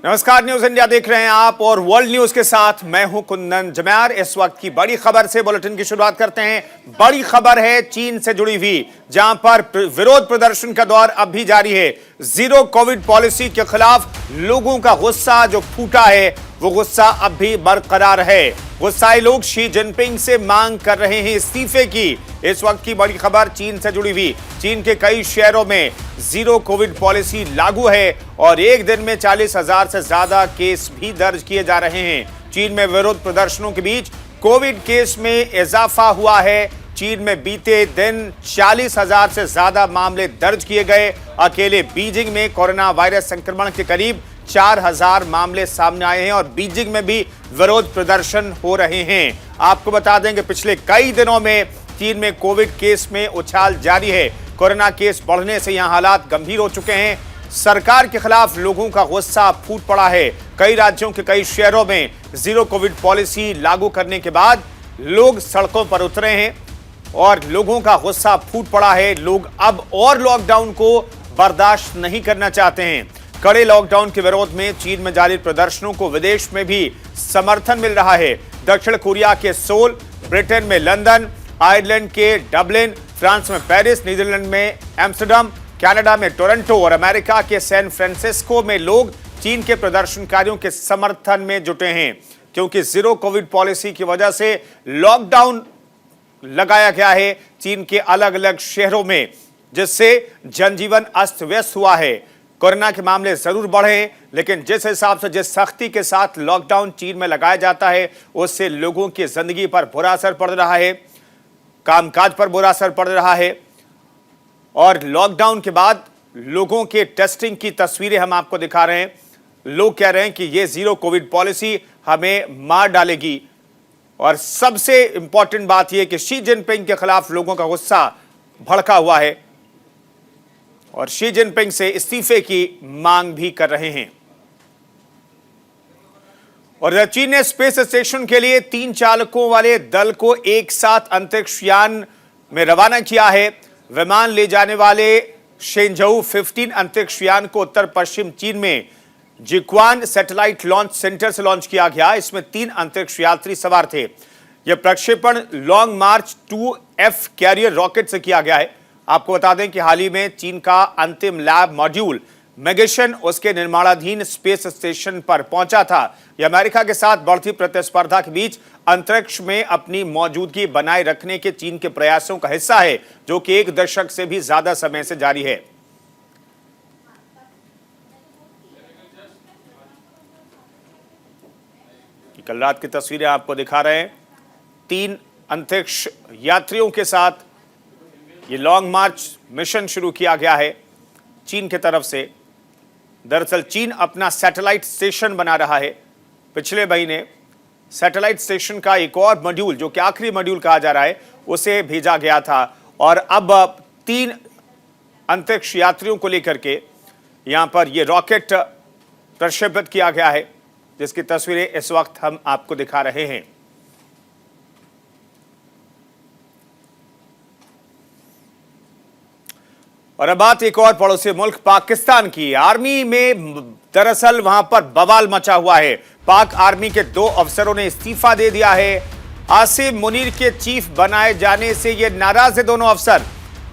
नमस्कार, news India देख रहे हैं आप और वर्ल्ड न्यूज के साथ मैं हूं कुंदन जम्यार। इस वक्त की बड़ी खबर से बुलेटिन की शुरुआत करते हैं। बड़ी खबर है चीन से जुड़ी हुई, जहां पर विरोध प्रदर्शन का दौर अब भी जारी है। जीरो कोविड पॉलिसी के खिलाफ लोगों का गुस्सा जो फूटा है वो गुस्सा अब भी बरकरार है। गुस्साए लोग शी जिनपिंग से मांग कर रहे हैं इस्तीफे की। इस वक्त की बड़ी खबर चीन से जुड़ी हुई। चीन के कई शहरों में जीरो कोविड पॉलिसी लागू है और एक दिन में 40,000 से ज्यादा केस भी दर्ज किए जा रहे हैं। चीन में विरोध प्रदर्शनों के बीच कोविड केस में इजाफा हुआ है। चीन में बीते दिन 40,000 से ज्यादा मामले दर्ज किए गए। अकेले बीजिंग में कोरोना वायरस संक्रमण के करीब 4,000 मामले सामने आए हैं और बीजिंग में भी विरोध प्रदर्शन हो रहे हैं। आपको बता दें कि पिछले कई दिनों में चीन में कोविड केस में उछाल जारी है। कोरोना केस बढ़ने से यहां हालात गंभीर हो चुके हैं। सरकार के खिलाफ लोगों का गुस्सा फूट पड़ा है। कई राज्यों के कई शहरों में जीरो कोविड पॉलिसी लागू करने के बाद लोग सड़कों पर उतरे हैं और लोगों का गुस्सा फूट पड़ा है। लोग अब और लॉकडाउन को बर्दाश्त नहीं करना चाहते हैं। कड़े लॉकडाउन के विरोध में चीन में जारी प्रदर्शनों को विदेश में भी समर्थन मिल रहा है। दक्षिण कोरिया के सोल, ब्रिटेन में लंदन, आयरलैंड के डबलिन, फ्रांस में पेरिस, नीदरलैंड में एम्स्टर्डम, कनाडा में टोरंटो और अमेरिका के सैन फ्रांसिस्को में लोग चीन के प्रदर्शनकारियों के समर्थन में जुटे हैं, क्योंकि जीरो कोविड पॉलिसी की वजह से लॉकडाउन लगाया गया है चीन के अलग अलग शहरों में, जिससे जनजीवन अस्त व्यस्त हुआ है। कोरोना के मामले जरूर बढ़े, लेकिन जिस हिसाब से जिस सख्ती के साथ लॉकडाउन चीन में लगाया जाता है उससे लोगों की जिंदगी पर बुरा असर पड़ रहा है, कामकाज पर बुरा असर पड़ रहा है। और लॉकडाउन के बाद लोगों के टेस्टिंग की तस्वीरें हम आपको दिखा रहे हैं। लोग कह रहे हैं कि ये जीरो कोविड पॉलिसी हमें मार डालेगी। और सबसे इंपॉर्टेंट बात यह कि शी जिनपिंग के खिलाफ लोगों का गुस्सा भड़का हुआ है और शी जिनपिंग से इस्तीफे की मांग भी कर रहे हैं। और चीन ने स्पेस स्टेशन के लिए 3 चालकों वाले दल को एक साथ अंतरिक्ष यान में रवाना किया है। विमान ले जाने वाले शेंझऊ 15 अंतरिक्ष यान को उत्तर पश्चिम चीन में जिक्वान सैटेलाइट लॉन्च सेंटर से लॉन्च किया गया। इसमें 3 अंतरिक्ष यात्री सवार थे। यह प्रक्षेपण लॉन्ग मार्च 2F कैरियर रॉकेट से किया गया है। आपको बता दें कि हाल ही में चीन का अंतिम लैब मॉड्यूल मेगेशन उसके निर्माणाधीन स्पेस स्टेशन पर पहुंचा था। यह अमेरिका के साथ बढ़ती प्रतिस्पर्धा के बीच अंतरिक्ष में अपनी मौजूदगी बनाए रखने के चीन के प्रयासों का हिस्सा है, जो कि 1 दशक से भी ज्यादा समय से जारी है। कल रात की तस्वीरें आपको दिखा रहे हैं। 3 अंतरिक्ष यात्रियों के साथ ये लॉन्ग मार्च मिशन शुरू किया गया है चीन की तरफ से। दरअसल चीन अपना सैटेलाइट स्टेशन बना रहा है। पिछले महीने सैटेलाइट स्टेशन का एक और मॉड्यूल, जो कि आखिरी मॉड्यूल कहा जा रहा है, उसे भेजा गया था और अब 3 अंतरिक्ष यात्रियों को लेकर के यहां पर यह रॉकेट प्रक्षेपित किया गया है, जिसकी तस्वीरें इस वक्त हम आपको दिखा रहे हैं। और अब बात एक और पड़ोसी मुल्क पाकिस्तान की। आर्मी में दरअसल वहां पर बवाल मचा हुआ है। पाक आर्मी के 2 अफसरों ने इस्तीफा दे दिया है। आसिम मुनीर के चीफ बनाए जाने से ये नाराज है दोनों अफसर।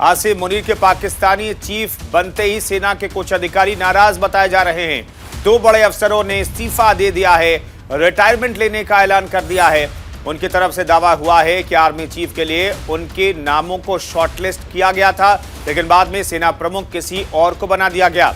आसिम मुनीर के पाकिस्तानी चीफ बनते ही सेना के कुछ अधिकारी नाराज बताए जा रहे हैं। 2 बड़े अफसरों ने इस्तीफा दे दिया है, रिटायरमेंट लेने का ऐलान कर दिया है। उनकी तरफ से दावा हुआ है कि आर्मी चीफ के लिए उनके नामों को शॉर्टलिस्ट किया गया था, लेकिन बाद में सेना प्रमुख किसी और को बना दिया गया।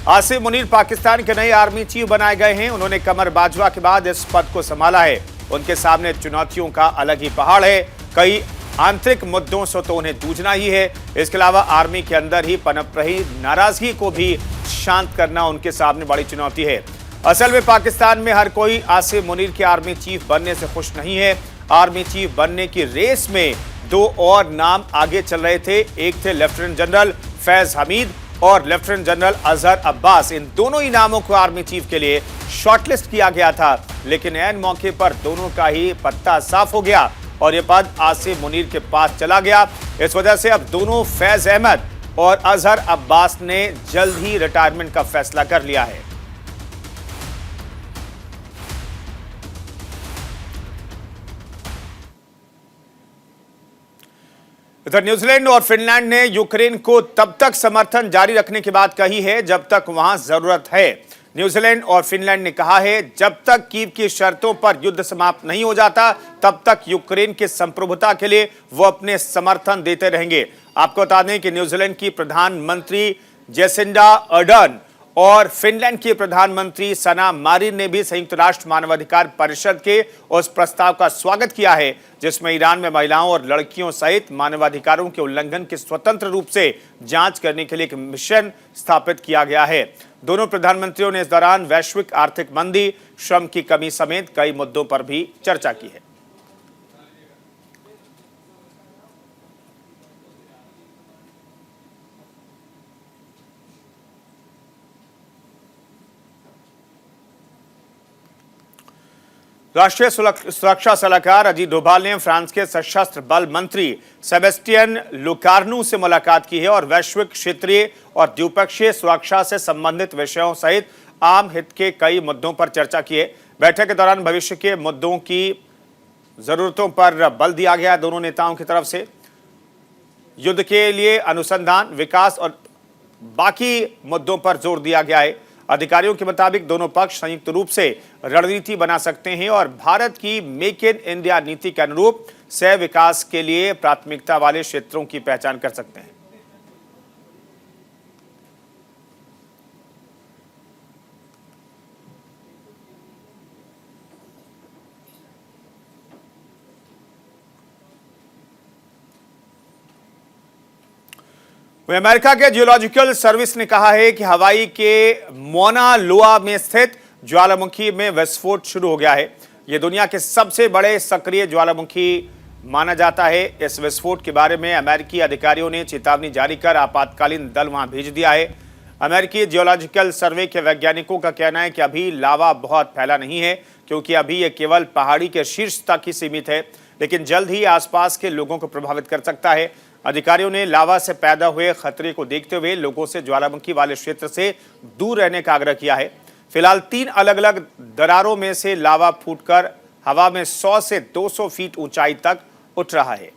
आसिम मुनीर पाकिस्तान के नए आर्मी चीफ बनाए गए हैं। उन्होंने कमर बाजवा के बाद इस पद को संभाला है। उनके सामने चुनौतियों का अलग ही पहाड़ है। कई आंतरिक मुद्दों से तो उन्हें जूझना ही है। इसके अलावा आर्मी के अंदर ही पनप रही नाराजगी को भी शांत करना उनके सामने बड़ी चुनौती है। असल में पाकिस्तान में हर कोई आसिम मुनीर के आर्मी चीफ बनने से खुश नहीं है। आर्मी चीफ बनने की रेस में 2 और नाम आगे चल रहे थे। एक थे लेफ्टिनेंट जनरल फैज हमीद और लेफ्टिनेंट जनरल अजहर अब्बास। इन दोनों ही नामों को आर्मी चीफ के लिए शॉर्टलिस्ट किया गया था, लेकिन ऐन मौके पर दोनों का ही पत्ता साफ हो गया और यह पद आसिम मुनीर के पास चला गया। इस वजह से अब दोनों फैज अहमद और अजहर अब्बास ने जल्द ही रिटायरमेंट का फैसला कर लिया है। इधर न्यूजीलैंड और फिनलैंड ने यूक्रेन को तब तक समर्थन जारी रखने की बात कही है जब तक वहां जरूरत है। न्यूजीलैंड और फिनलैंड ने कहा है जब तक कीव की शर्तों पर युद्ध समाप्त नहीं हो जाता तब तक यूक्रेन की संप्रभुता के लिए वो अपने समर्थन देते रहेंगे। आपको बता दें कि न्यूजीलैंड की प्रधानमंत्री जेसिंडा अर्डर्न और फिनलैंड के प्रधानमंत्री सना मारिन ने भी संयुक्त राष्ट्र मानवाधिकार परिषद के उस प्रस्ताव का स्वागत किया है जिसमें ईरान में महिलाओं और लड़कियों सहित मानवाधिकारों के उल्लंघन की स्वतंत्र रूप से जांच करने के लिए एक मिशन स्थापित किया गया है। दोनों प्रधानमंत्रियों ने इस दौरान वैश्विक आर्थिक मंदी, श्रम की कमी समेत कई मुद्दों पर भी चर्चा की है। राष्ट्रीय सुरक्षा सलाहकार अजीत डोभाल ने फ्रांस के सशस्त्र बल मंत्री सेबेस्टियन लुकार्नू से मुलाकात की है और वैश्विक, क्षेत्रीय और द्विपक्षीय सुरक्षा से संबंधित विषयों सहित आम हित के कई मुद्दों पर चर्चा की है। बैठक के दौरान भविष्य के मुद्दों की जरूरतों पर बल दिया गया दोनों नेताओं की तरफ से। युद्ध के लिए अनुसंधान, विकास और बाकी मुद्दों पर जोर दिया गया है। अधिकारियों के मुताबिक दोनों पक्ष संयुक्त रूप से रणनीति बना सकते हैं और भारत की मेक इन इंडिया नीति के अनुरूप सह विकास के लिए प्राथमिकता वाले क्षेत्रों की पहचान कर सकते हैं। अमेरिका के जियोलॉजिकल सर्विस ने कहा है कि हवाई के मोना लोआ में स्थित ज्वालामुखी में विस्फोट शुरू हो गया है। यह दुनिया के सबसे बड़े सक्रिय ज्वालामुखी माना जाता है। इस विस्फोट के बारे में अमेरिकी अधिकारियों ने चेतावनी जारी कर आपातकालीन दल वहां भेज दिया है। अमेरिकी जियोलॉजिकल सर्वे के वैज्ञानिकों का कहना है कि अभी लावा बहुत फैला नहीं है क्योंकि अभी यह केवल पहाड़ी के शीर्ष तक ही सीमित है, लेकिन जल्द ही आसपास के लोगों को प्रभावित कर सकता है। अधिकारियों ने लावा से पैदा हुए खतरे को देखते हुए लोगों से ज्वालामुखी वाले क्षेत्र से दूर रहने का आग्रह किया है। फिलहाल 3 अलग अलग दरारों में से लावा फूटकर हवा में 100 से 200 फीट ऊंचाई तक उठ रहा है।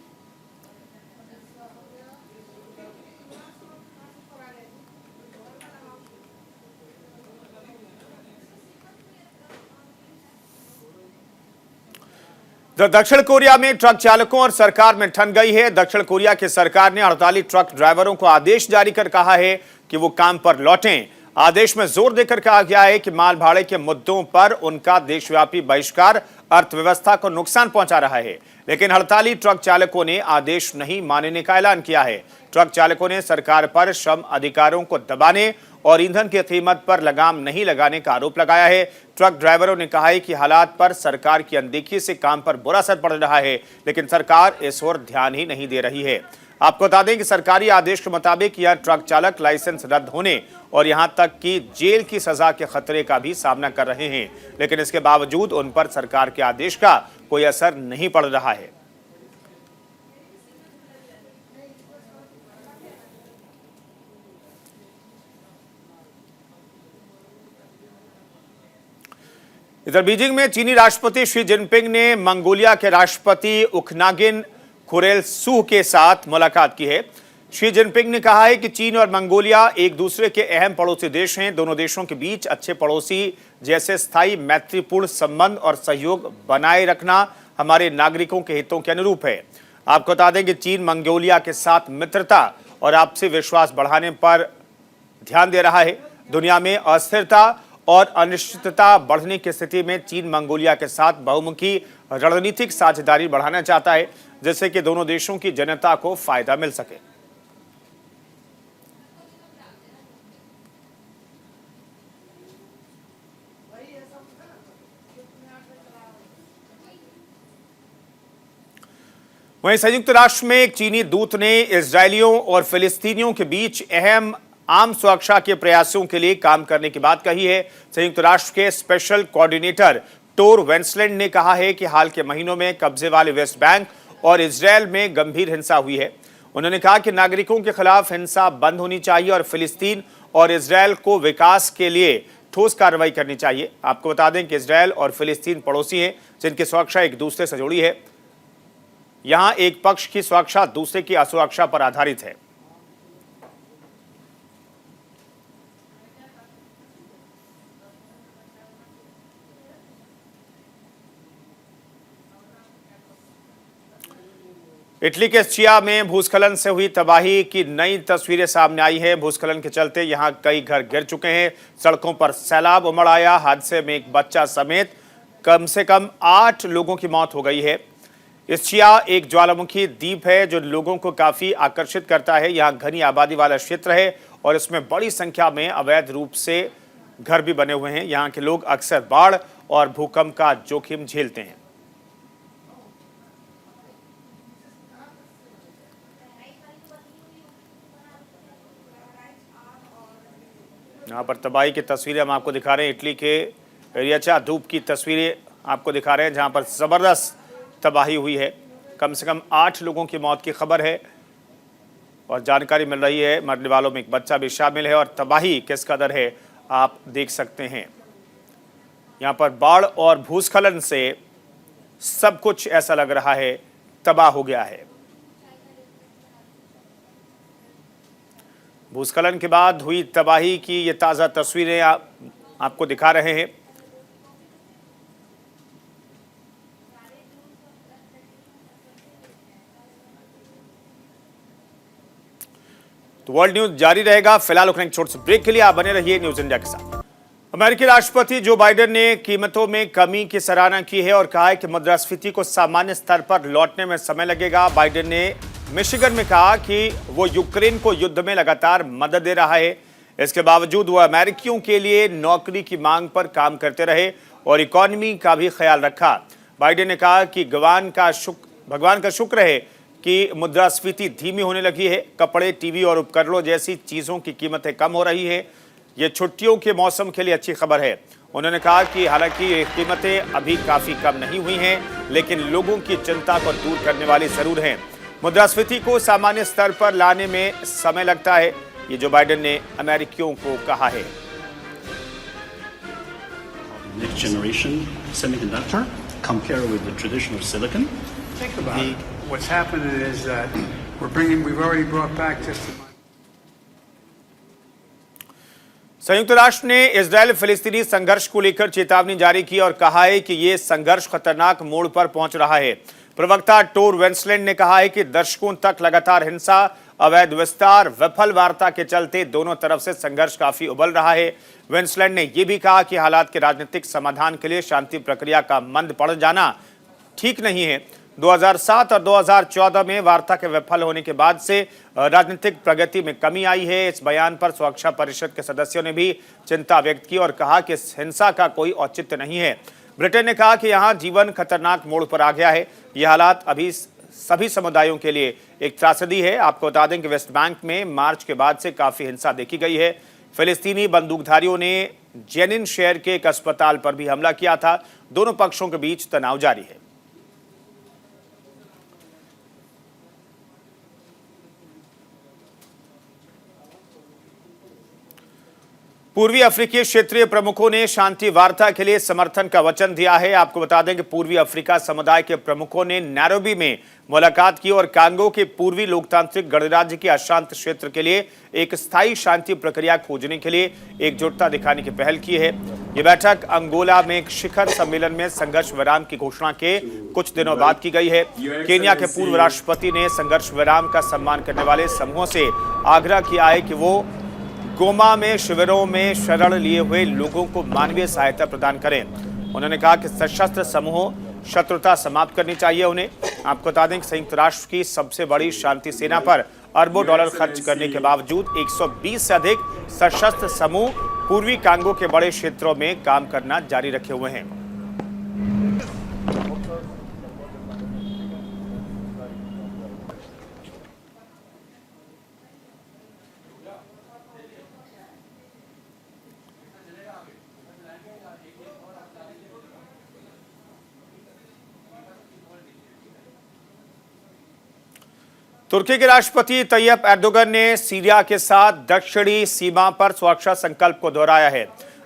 दक्षिण कोरिया में ट्रक चालकों और सरकार में ठन गई है। दक्षिण कोरिया की सरकार ने 48 ट्रक ड्राइवरों को आदेश जारी कर कहा है कि वो काम पर लौटें। आदेश में जोर देकर कहा गया है कि माल भाड़े के मुद्दों पर उनका देशव्यापी बहिष्कार अर्थव्यवस्था को नुकसान पहुंचा रहा है, लेकिन हड़ताली ट्रक चालकों ने आदेश नहीं मानने का ऐलान किया है। ट्रक चालकों ने सरकार पर श्रम अधिकारों को दबाने और ईंधन की कीमत पर लगाम नहीं लगाने का आरोप लगाया है। ट्रक ड्राइवरों ने कहा है कि हालात पर सरकार की अनदेखी से काम पर बुरा असर पड़ रहा है, लेकिन सरकार इस ओर ध्यान ही नहीं दे रही है। आपको बता दें कि सरकारी आदेश के मुताबिक यह ट्रक चालक लाइसेंस रद्द होने और यहां तक कि जेल की सजा के खतरे का भी सामना कर रहे हैं, लेकिन इसके बावजूद उन पर सरकार के आदेश का कोई असर नहीं पड़ रहा है। इधर बीजिंग में चीनी राष्ट्रपति शी जिनपिंग ने मंगोलिया के राष्ट्रपति उखनागिन खुरेलसुह के साथ मुलाकात की है। शी जिनपिंग ने कहा है कि चीन और मंगोलिया एक दूसरे के अहम पड़ोसी देश हैं। दोनों देशों के बीच अच्छे पड़ोसी जैसे स्थायी मैत्रीपूर्ण संबंध और सहयोग बनाए रखना हमारे नागरिकों के हितों के अनुरूप है। आपको बता दें कि चीन मंगोलिया के साथ मित्रता और आपसी विश्वास बढ़ाने पर ध्यान दे रहा है। दुनिया में अस्थिरता और अनिश्चितता बढ़ने की स्थिति में चीन मंगोलिया के साथ बहुमुखी रणनीतिक साझेदारी बढ़ाना चाहता है, जिससे कि दोनों देशों की जनता को फायदा मिल सके। वहीं संयुक्त राष्ट्र में एक चीनी दूत ने इजरायलियों और फिलिस्तीनियों के बीच अहम आम सुरक्षा के प्रयासों के लिए काम करने की बात कही है। संयुक्त राष्ट्र के स्पेशल कोऑर्डिनेटर टोर वेंसलैंड ने कहा है कि हाल के महीनों में कब्जे वाले वेस्ट बैंक और इजरायल में गंभीर हिंसा हुई है। उन्होंने कहा कि नागरिकों के खिलाफ हिंसा बंद होनी चाहिए और फिलिस्तीन और इजरायल को विकास के लिए ठोस कार्रवाई करनी चाहिए। आपको बता दें कि इजरायल और फिलिस्तीन पड़ोसी हैं जिनकी सुरक्षा एक दूसरे से जुड़ी है। यहां एक पक्ष की सुरक्षा दूसरे की असुरक्षा पर आधारित है। इटली के स्चिया में भूस्खलन से हुई तबाही की नई तस्वीरें सामने आई हैं। भूस्खलन के चलते यहां कई घर गिर चुके हैं, सड़कों पर सैलाब उमड़ आया। हादसे में एक बच्चा समेत कम से कम 8 लोगों की मौत हो गई है। स्चिया एक ज्वालामुखी द्वीप है जो लोगों को काफी आकर्षित करता है। यहाँ घनी आबादी वाला क्षेत्र है और इसमें बड़ी संख्या में अवैध रूप से घर भी बने हुए हैं। यहाँ के लोग अक्सर बाढ़ और भूकंप का जोखिम झेलते हैं। यहाँ पर तबाही की तस्वीरें हम आपको दिखा रहे हैं। इटली के रियाचा धूप की तस्वीरें आपको दिखा रहे हैं जहाँ पर ज़बरदस्त तबाही हुई है। कम से कम 8 लोगों की मौत की खबर है और जानकारी मिल रही है मरने वालों में एक बच्चा भी शामिल है। और तबाही किस कदर है आप देख सकते हैं। यहाँ पर बाढ़ और भूस्खलन से सब कुछ ऐसा लग रहा है तबाह हो गया है। भूस्खलन के बाद हुई तबाही की ये ताज़ा तस्वीरें आपको दिखा रहे हैं। तो वर्ल्ड न्यूज जारी रहेगा। फिलहाल रुकने एक छोटे से ब्रेक के लिए आप बने रहिए न्यूज इंडिया के साथ। अमेरिकी राष्ट्रपति जो बाइडेन ने कीमतों में कमी की सराहना की है और कहा है कि मुद्रास्फीति को सामान्य स्तर पर लौटने में समय लगेगा। बाइडेन ने मिशिगन में कहा कि वो यूक्रेन को युद्ध में लगातार मदद दे रहा है। इसके बावजूद वो अमेरिकियों के लिए नौकरी की मांग पर काम करते रहे और इकोनॉमी का भी ख्याल रखा। बाइडेन ने कहा कि भगवान का शुक्र है कि मुद्रास्फीति धीमी होने लगी है। कपड़े, टीवी और उपकरणों जैसी चीज़ों की कीमतें कम हो रही है। ये छुट्टियों के मौसम के लिए अच्छी खबर है। उन्होंने कहा कि हालांकि ये कीमतें अभी काफ़ी कम नहीं हुई हैं, लेकिन लोगों की चिंता को दूर करने वाली ज़रूर हैं। मुद्रास्फीति को सामान्य स्तर पर लाने में समय लगता है, ये जो बाइडेन ने अमेरिकियों को कहा है। Next generation semiconductor compare with the traditional silicon. Think about it. What's happening is that we've already brought back just संयुक्त राष्ट्र ने इजरायल फिलिस्तीनी संघर्ष को लेकर चेतावनी जारी की और कहा है कि यह संघर्ष खतरनाक मोड़ पर पहुंच रहा है। प्रवक्ता टोर वेंसलैंड ने कहा है कि दशकों तक लगातार हिंसा, अवैध विस्तार, विफल वार्ता के चलते दोनों तरफ से संघर्ष काफी उबल रहा है। वेंसलैंड ने यह भी कहा कि हालात के राजनीतिक समाधान के लिए शांति प्रक्रिया का मंद पड़ जाना ठीक नहीं है। 2007 और 2014 में वार्ता के विफल होने के बाद से राजनीतिक प्रगति में कमी आई है। इस बयान पर सुरक्षा परिषद के सदस्यों ने भी चिंता व्यक्त की और कहा कि इस हिंसा का कोई औचित्य नहीं है। ब्रिटेन ने कहा कि यहां जीवन खतरनाक मोड़ पर आ गया है। ये हालात अभी सभी समुदायों के लिए एक त्रासदी है। आपको बता दें कि वेस्ट बैंक में मार्च के बाद से काफी हिंसा देखी गई है। फिलिस्तीनी बंदूकधारियों ने जेनिन शहर के एक अस्पताल पर भी हमला किया था। दोनों पक्षों के बीच तनाव जारी है। पूर्वी अफ्रीकी क्षेत्रीय प्रमुखों ने शांति वार्ता के लिए समर्थन का वचन दिया है। आपको बता दें कि पूर्वी अफ्रीका समुदाय के प्रमुखों ने नैरोबी में मुलाकात की और कांगो के पूर्वी लोकतांत्रिक गणराज्य के अशांत क्षेत्र के लिए एक स्थायी शांति प्रक्रिया खोजने के लिए एकजुटता दिखाने की पहल की है। ये बैठक अंगोला में एक शिखर सम्मेलन में संघर्ष विराम की घोषणा के कुछ दिनों बाद की गई है। केन्या के पूर्व राष्ट्रपति ने संघर्ष विराम का सम्मान करने वाले समूहों से आग्रह किया है कि वो गोमा में शिविरों में शरण लिए हुए लोगों को मानवीय सहायता प्रदान करें। उन्होंने कहा कि सशस्त्र समूहों शत्रुता समाप्त करनी चाहिए उन्हें। आपको बता दें कि संयुक्त राष्ट्र की सबसे बड़ी शांति सेना पर अरबों डॉलर खर्च करने के बावजूद 120 से अधिक सशस्त्र समूह पूर्वी कांगो के बड़े क्षेत्रों में काम करना जारी रखे हुए हैं। तुर्की के राष्ट्रपति तैयब एर्दोगन ने सीरिया के साथ दक्षिणी सीमा पर सुरक्षा संकल्प को दोहराया है।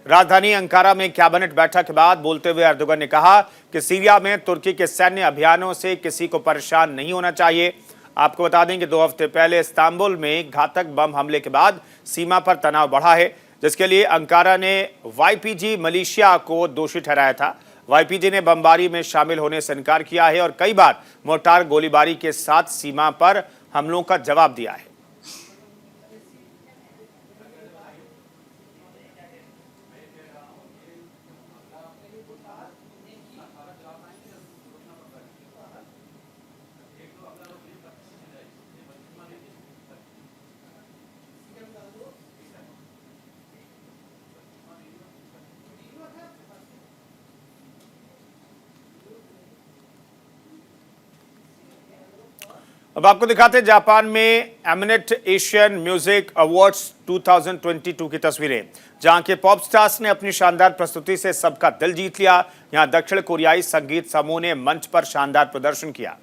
राजधानी अंकारा में कैबिनेट बैठक के बाद बोलते हुए एर्दोगन ने कहा कि सीरिया में तुर्की के सैन्य अभियानों से किसी को परेशान नहीं होना चाहिए। आपको बता दें कि 2 हफ्ते पहले इस्तांबुल में घातक बम हमले के बाद सीमा पर तनाव बढ़ा है, जिसके लिए अंकारा ने YPG मलेशिया को दोषी ठहराया था। YPG ने बमबारी में शामिल होने से इनकार किया है और कई बार मोर्टार गोलीबारी के साथ सीमा पर हमलों का जवाब दिया है। अब आपको दिखाते हैं जापान में एमिनेट एशियन म्यूजिक अवार्ड्स 2022 की तस्वीरें, जहां के पॉप स्टार्स ने अपनी शानदार प्रस्तुति से सबका दिल जीत लिया। यहां दक्षिण कोरियाई संगीत समूह ने मंच पर शानदार प्रदर्शन किया।